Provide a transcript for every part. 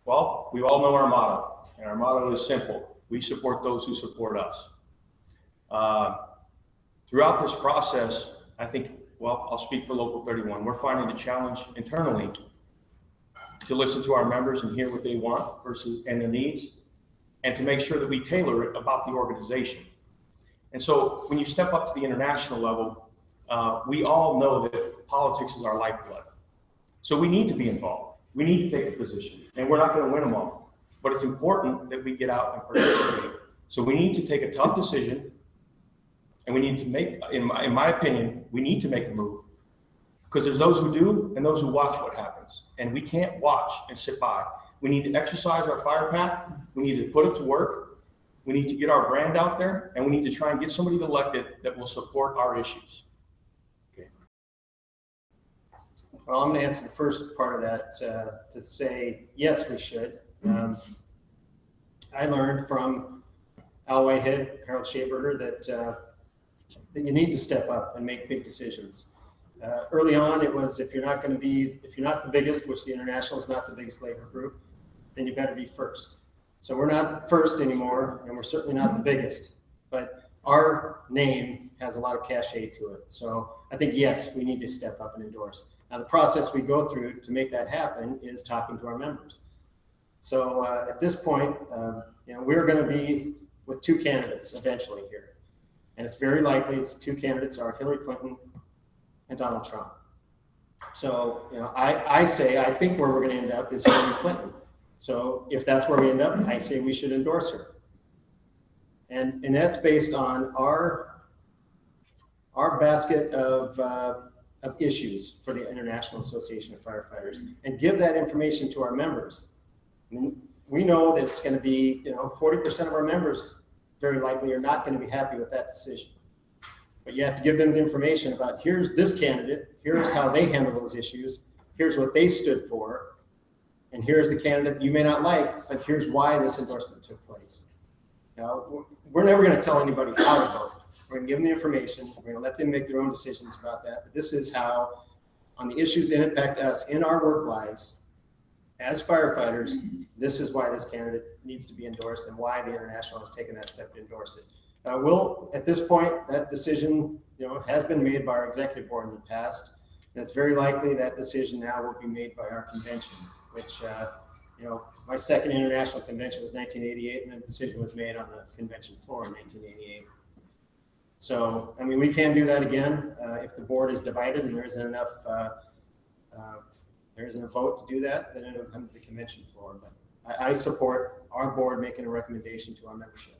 Well, we all know our motto, and our motto is simple. We support those who support us. Throughout this process, I think, well, I'll speak for Local 31. We're finding the challenge internally to listen to our members and hear what they want and their needs, and to make sure that we tailor it about the organization. And so when you step up to the international level, we all know that politics is our lifeblood. So we need to be involved. We need to take a position, and we're not going to win them all. But it's important that we get out and participate. So we need to take a tough decision, and we need to make, in my opinion, we need to make a move. Because there's those who do and those who watch what happens. And we can't watch and sit by. We need to exercise our fire pack. We need to put it to work. We need to get our brand out there, and we need to try and get somebody elected that will support our issues. Okay. Well, I'm going to answer the first part of that to say, yes, we should. I learned from Al Whitehead, Harold Schaberger, that you need to step up and make big decisions. Early on, it was if you're not the biggest, which the International is not the biggest labor group, then you better be first. So we're not first anymore, and we're certainly not the biggest, but our name has a lot of cachet to it. So I think, yes, we need to step up and endorse. Now, the process we go through to make that happen is talking to our members. So at this point, we're going to be with two candidates eventually here. And it's very likely it's two candidates are Hillary Clinton and Donald Trump. So, I think where we're going to end up is Hillary Clinton. So if that's where we end up, I say we should endorse her. And that's based on our basket of issues for the International Association of Firefighters, and give that information to our members. I mean, we know that it's going to be, 40% of our members very likely are not going to be happy with that decision. But you have to give them the information about, here's this candidate, here's how they handle those issues, here's what they stood for, and here's the candidate that you may not like, but here's why this endorsement took place. Now, we're never going to tell anybody how to vote. We're going to give them the information. We're going to let them make their own decisions about that. But this is how, on the issues that impact us in our work lives, as firefighters, this is why this candidate needs to be endorsed and why the International has taken that step to endorse it. At this point, that decision, has been made by our executive board in the past, and it's very likely that decision now will be made by our convention, which, my second international convention was 1988, and the decision was made on the convention floor in 1988. So, we can do that again if the board is divided and there isn't enough, there isn't a vote to do that, then it'll come to the convention floor. But I support our board making a recommendation to our membership.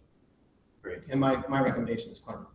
Great. And my recommendation is Clinton.